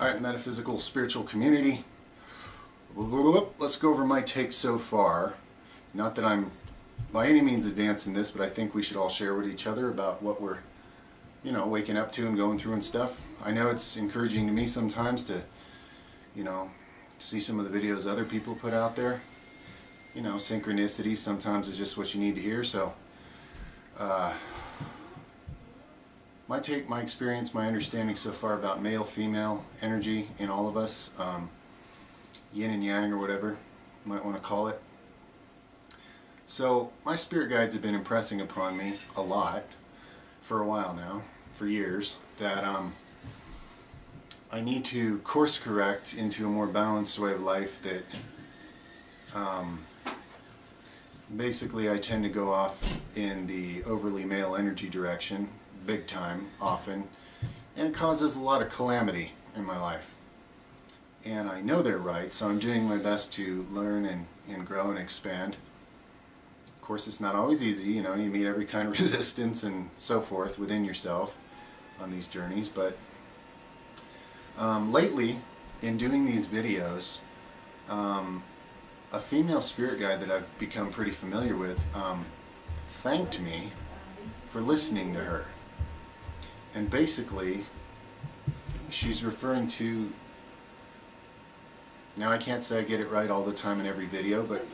Alright, metaphysical spiritual community. Let's go over my take so far. Not that I'm by any means advanced in this, but I think we should all share with each other about what we're, waking up to and going through and stuff. I know it's encouraging to me sometimes to, see some of the videos other people put out there. Synchronicity sometimes is just what you need to hear. So, my take, my experience, my understanding so far about male-female energy in all of us, yin and yang or whatever you might want to call it. So my spirit guides have been impressing upon me a lot for a while now, for years, that I need to course correct into a more balanced way of life that basically I tend to go off in the overly male energy direction, big time, often, and it causes a lot of calamity in my life. And I know they're right, so I'm doing my best to learn and grow and expand. Of course, it's not always easy, you meet every kind of resistance and so forth within yourself on these journeys, but lately, in doing these videos, a female spirit guide that I've become pretty familiar with thanked me for listening to her. And basically, she's referring to, now I can't say I get it right all the time in every video, but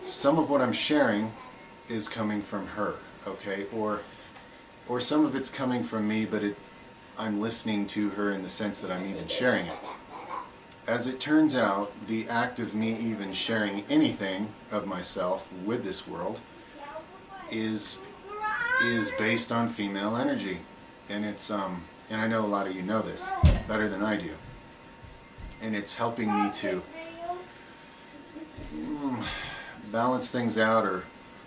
some of what I'm sharing is coming from her, okay? Or some of it's coming from me, but I'm listening to her in the sense that I'm even sharing it. As it turns out, the act of me even sharing anything of myself with this world is based on female energy. And it's and I know a lot of you know this better than I do. And it's helping me to balance things out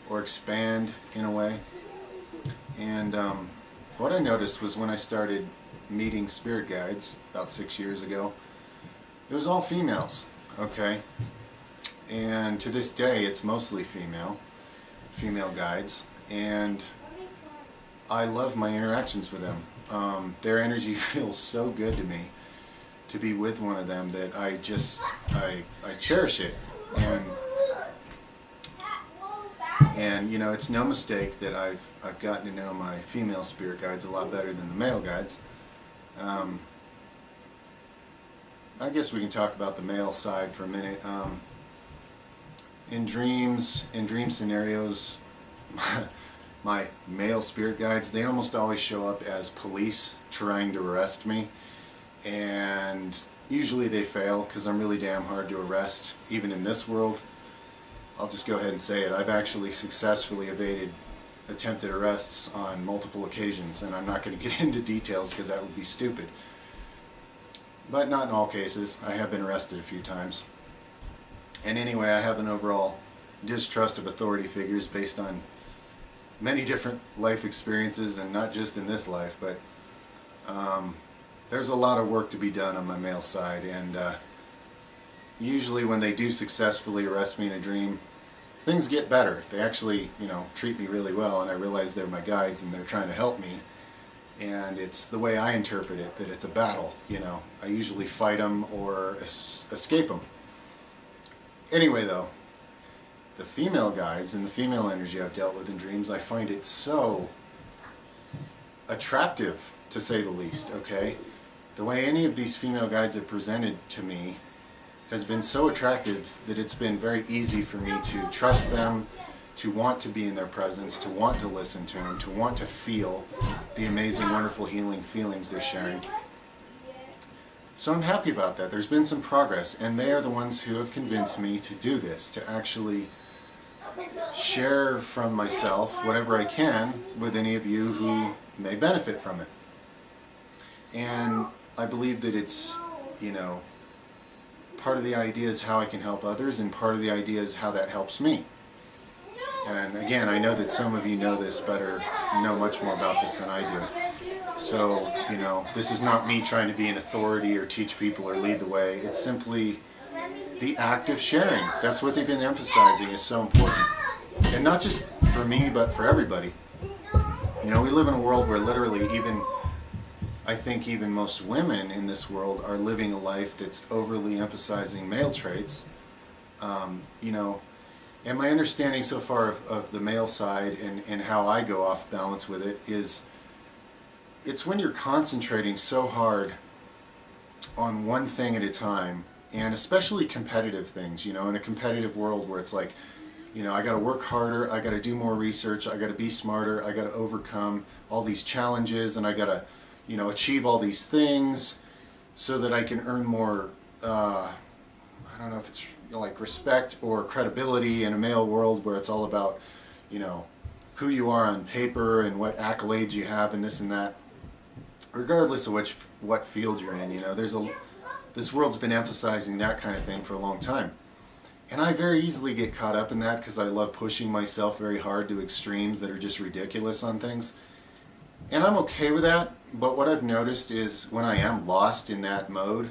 or expand in a way. And what I noticed was when I started meeting spirit guides about 6 years ago, it was all females, okay? And to this day it's mostly female guides, and I love my interactions with them. Their energy feels so good to me to be with one of them that I cherish it. And it's no mistake that I've gotten to know my female spirit guides a lot better than the male guides. I guess we can talk about the male side for a minute. In dream scenarios, my male spirit guides, they almost always show up as police trying to arrest me, and usually they fail because I'm really damn hard to arrest, even in this world. I'll just go ahead and say it. I've actually successfully evaded attempted arrests on multiple occasions, and I'm not going to get into details because that would be stupid. But not in all cases. I have been arrested a few times. And anyway, I have an overall distrust of authority figures based on many different life experiences, and not just in this life, but there's a lot of work to be done on my male side, and usually when they do successfully arrest me in a dream, things get better. They actually, treat me really well, and I realize they're my guides and they're trying to help me. And it's the way I interpret it, that it's a battle, I usually fight them or escape them. Anyway though, the female guides and the female energy I've dealt with in dreams, I find it so attractive, to say the least, okay? The way any of these female guides have presented to me has been so attractive that it's been very easy for me to trust them, to want to be in their presence, to want to listen to them, to want to feel the amazing, wonderful, healing feelings they're sharing. So I'm happy about that. There's been some progress, and they are the ones who have convinced me to do this, to actually share from myself whatever I can with any of you who may benefit from it. And I believe that it's, part of the idea is how I can help others, and part of the idea is how that helps me. And again, I know that some of you know this better, know much more about this than I do. So, this is not me trying to be an authority or teach people or lead the way. It's simply the act of sharing. That's what they've been emphasizing is so important. And not just for me, but for everybody. We live in a world where literally even I think even most women in this world are living a life that's overly emphasizing male traits. You know, and my understanding so far of the male side and how I go off balance with it is it's when you're concentrating so hard on one thing at a time, and especially competitive things, you know, in a competitive world where it's like, you know, I got to work harder, I got to do more research, I got to be smarter, I got to overcome all these challenges, and I got to, you know, achieve all these things so that I can earn more, I don't know if it's like respect or credibility in a male world where it's all about, you know, who you are on paper and what accolades you have and this and that. Regardless of what field you're in, you know, this world's been emphasizing that kind of thing for a long time. And I very easily get caught up in that because I love pushing myself very hard to extremes that are just ridiculous on things. And I'm okay with that, but what I've noticed is when I am lost in that mode,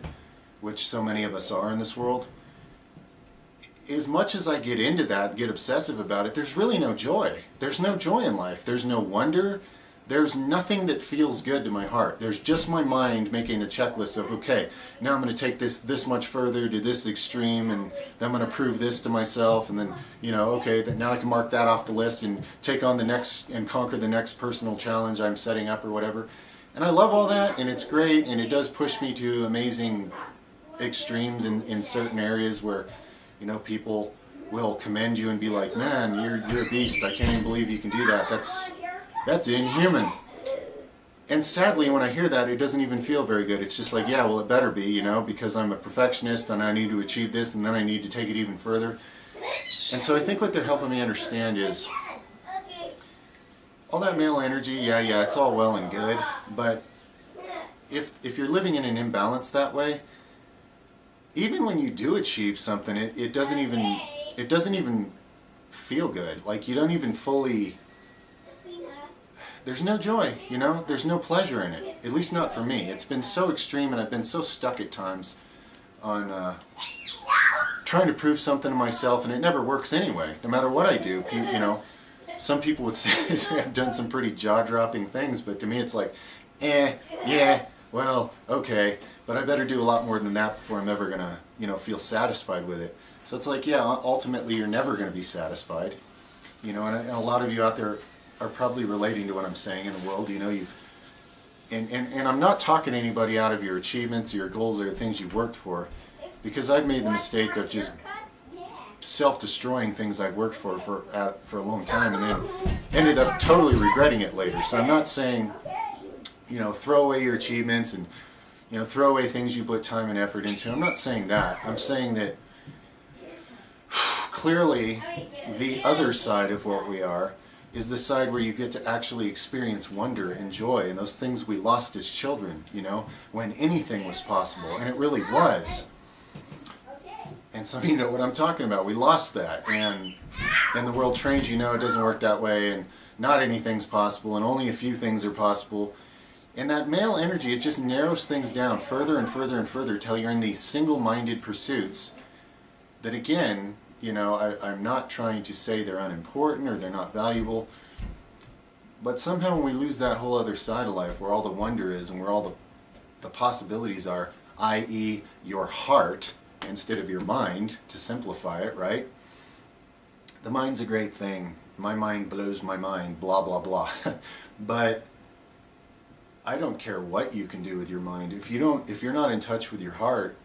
which so many of us are in this world, as much as I get into that, get obsessive about it, there's really no joy. There's no joy in life. There's no wonder. There's nothing that feels good to my heart. There's just my mind making a checklist of, okay, now I'm going to take this much further to this extreme, and then I'm going to prove this to myself, and then, you know, okay, now I can mark that off the list and take on the next and conquer the next personal challenge I'm setting up or whatever. And I love all that, and it's great, and it does push me to amazing extremes in certain areas where, you know, people will commend you and be like, man, you're a beast. I can't even believe you can do that. That's inhuman. And sadly, when I hear that, it doesn't even feel very good. It's just like, yeah, well, it better be, you know, because I'm a perfectionist and I need to achieve this and then I need to take it even further. And so I think what they're helping me understand is all that male energy, yeah, it's all well and good, but if you're living in an imbalance that way, even when you do achieve something, it doesn't even feel good. Like you don't even fully. There's no joy, you know? There's no pleasure in it. At least not for me. It's been so extreme and I've been so stuck at times on trying to prove something to myself, and it never works anyway, no matter what I do. You know, some people would say I've done some pretty jaw-dropping things, but to me it's like, yeah, well, okay, but I better do a lot more than that before I'm ever going to, you know, feel satisfied with it. So it's like, yeah, ultimately you're never going to be satisfied. You know, and a lot of you out there are probably relating to what I'm saying in the world. You know, and I'm not talking anybody out of your achievements or your goals or the things you've worked for, because I've made the mistake of just self-destroying things I've worked for a long time and then ended up totally regretting it later. So I'm not saying, you know, throw away your achievements and, you know, throw away things you put time and effort into. I'm not saying that. I'm saying that clearly the other side of what we are is the side where you get to actually experience wonder and joy and those things we lost as children, you know, when anything was possible, and it really was. And some of you know what I'm talking about. We lost that, and the world trains you, know, it doesn't work that way, and not anything's possible, and only a few things are possible. And that male energy, it just narrows things down further and further and further till you're in these single-minded pursuits that, again, you know, I'm not trying to say they're unimportant or they're not valuable, but somehow when we lose that whole other side of life where all the wonder is and where all the possibilities are, i.e. your heart instead of your mind, to simplify it, right? The mind's a great thing. My mind blows my mind, blah, blah, blah. But I don't care what you can do with your mind. If you're not in touch with your heart,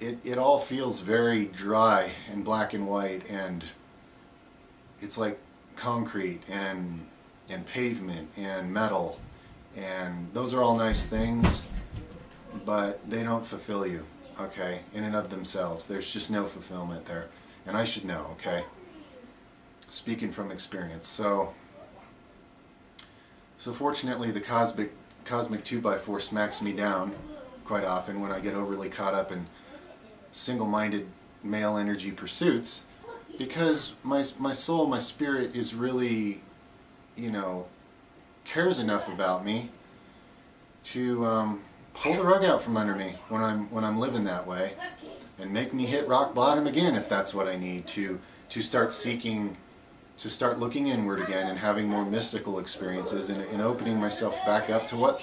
it all feels very dry and black and white, and it's like concrete and pavement and metal, and those are all nice things, but they don't fulfill you, okay, in and of themselves. There's just no fulfillment there, and I should know, okay, speaking from experience. So fortunately the cosmic 2x4 smacks me down quite often when I get overly caught up in single-minded male energy pursuits, because my soul, my spirit is really, you know, cares enough about me to pull the rug out from under me when I'm living that way, and make me hit rock bottom again if that's what I need to start seeking, to start looking inward again and having more mystical experiences and opening myself back up to what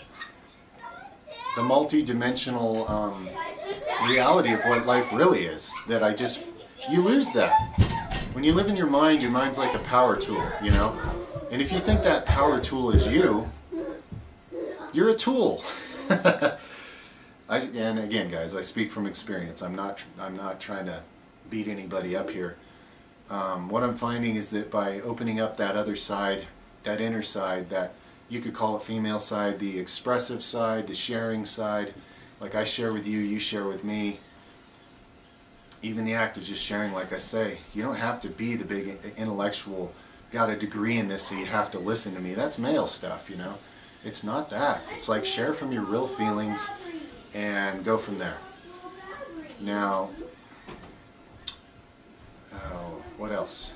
the multi-dimensional reality of what life really is. That you lose that. When you live in your mind's like a power tool, you know? And if you think that power tool is you're a tool. And again, guys, I speak from experience. I'm not trying to beat anybody up here. What I'm finding is that by opening up that other side, that inner side, that you could call it female side, the expressive side, the sharing side, like I share with you, you share with me. Even the act of just sharing, like I say, you don't have to be the big intellectual, got a degree in this so you have to listen to me. That's male stuff, you know. It's not that. It's like share from your real feelings and go from there. Now, what else?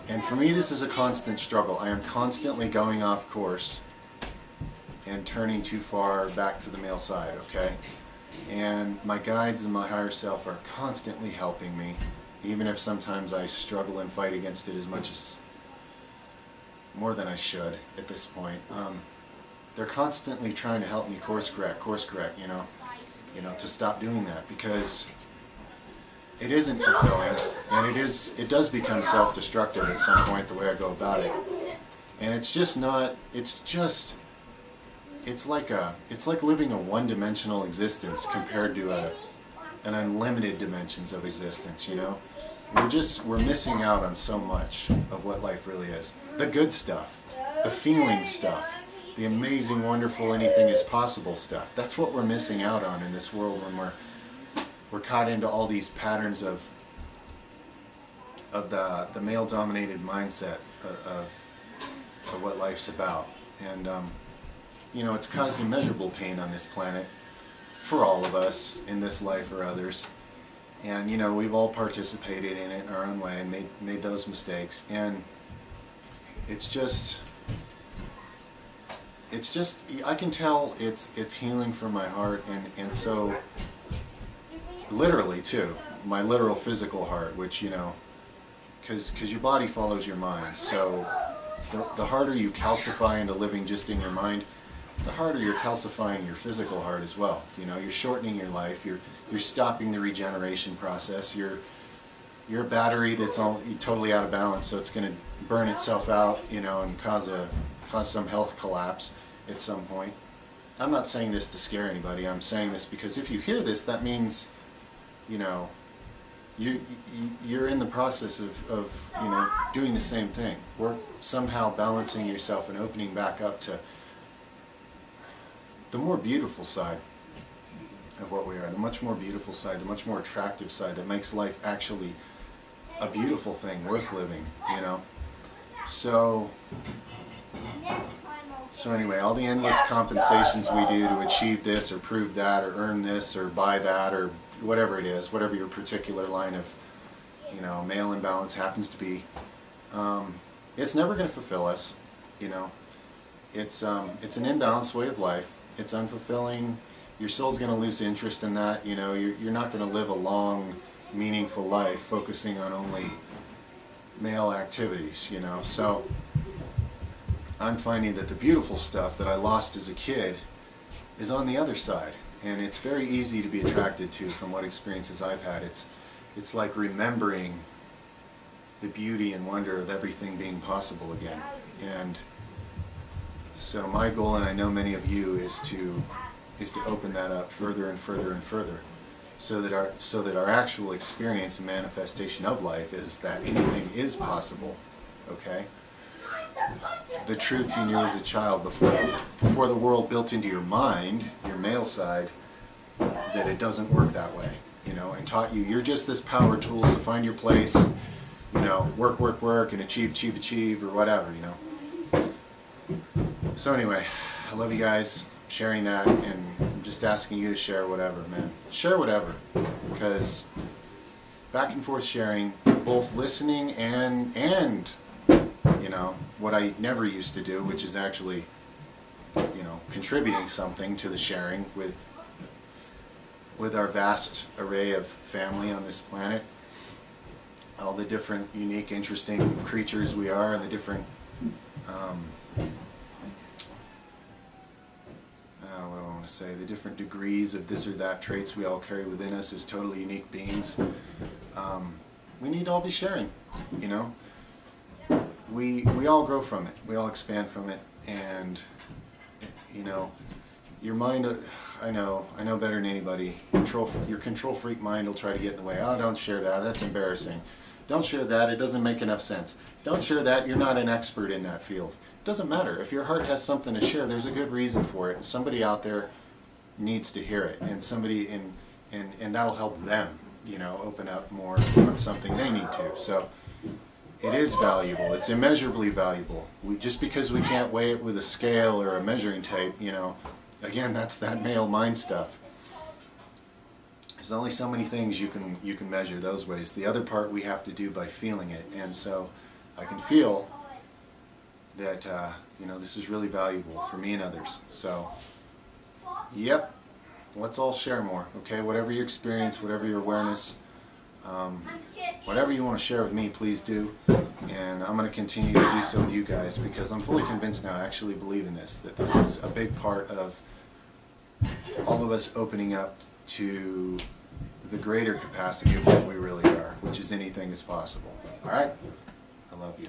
And for me, this is a constant struggle. I am constantly going off course and turning too far back to the male side, okay? And my guides and my higher self are constantly helping me, even if sometimes I struggle and fight against it more than I should at this point. They're constantly trying to help me course correct, you know, to stop doing that, because it isn't fulfilling, and it does become self-destructive at some point, the way I go about it. And it's like living a one-dimensional existence compared to an unlimited dimensions of existence, you know? We're missing out on so much of what life really is. The good stuff, the feeling stuff, the amazing, wonderful, anything is possible stuff. That's what we're missing out on in this world when we're caught into all these patterns of the male-dominated mindset of what life's about. And you know, it's caused immeasurable pain on this planet for all of us in this life or others. And you know, we've all participated in it in our own way and made those mistakes. And it's just I can tell it's healing for my heart, and so literally too, my literal physical heart, which, you know, because your body follows your mind. So the harder you calcify into living just in your mind, the harder you're calcifying your physical heart as well. You know, you're shortening your life, you're stopping the regeneration process, you're a battery that's totally out of balance, so it's going to burn itself out, you know, and cause some health collapse at some point. I'm not saying this to scare anybody. I'm saying this because if you hear this, that means, you know, you're in the process of you know, doing the same thing. We're somehow balancing yourself and opening back up to the more beautiful side of what we are, the much more beautiful side, the much more attractive side that makes life actually a beautiful thing worth living, you know. So anyway, all the endless compensations we do to achieve this or prove that or earn this or buy that or whatever it is, whatever your particular line of, you know, male imbalance happens to be, it's never going to fulfill us, you know. It's an imbalanced way of life. It's unfulfilling. Your soul's going to lose interest in that, you know. You're not going to live a long, meaningful life focusing on only male activities, you know. So I'm finding that the beautiful stuff that I lost as a kid is on the other side, and it's very easy to be attracted to from what experiences I've had. It's like remembering the beauty and wonder of everything being possible again. And so my goal, and I know many of you, is to open that up further and further and further, so that our actual experience and manifestation of life is that anything is possible. Okay? The truth you knew as a child before the world built into your mind, your male side, that it doesn't work that way, you know, and taught you you're just this power tool, so find your place and, you know, work and achieve or whatever, you know. So anyway, I love you guys, sharing that, and I'm just asking you to share whatever, man. Share whatever, because back and forth sharing, both listening and you know, what I never used to do, which is actually, you know, contributing something to the sharing with our vast array of family on this planet, all the different unique, interesting creatures we are, and the different what do to say, the different degrees of this or that traits we all carry within us as totally unique beings. We need to all be sharing, you know. We all grow from it. We all expand from it, and you know, your mind. I know better than anybody. Your control freak mind will try to get in the way. Oh, don't share that. That's embarrassing. Don't share that. It doesn't make enough sense. Don't share that. You're not an expert in that field. It doesn't matter. If your heart has something to share, there's a good reason for it. Somebody out there needs to hear it, and somebody and that'll help them, you know, open up more on something they need to. So it is valuable. It's immeasurably valuable. Just because we can't weigh it with a scale or a measuring tape, you know, again, that's that male mind stuff. There's only so many things you can measure those ways. The other part we have to do by feeling it. And so I can feel that you know, this is really valuable for me and others. So yep, let's all share more. Okay, whatever your experience, whatever your awareness, whatever you want to share with me, please do. And I'm going to continue to do so with you guys, because I'm fully convinced now, I actually believe in this, that this is a big part of all of us opening up to the greater capacity of what we really are, which is anything is possible. Alright? I love you.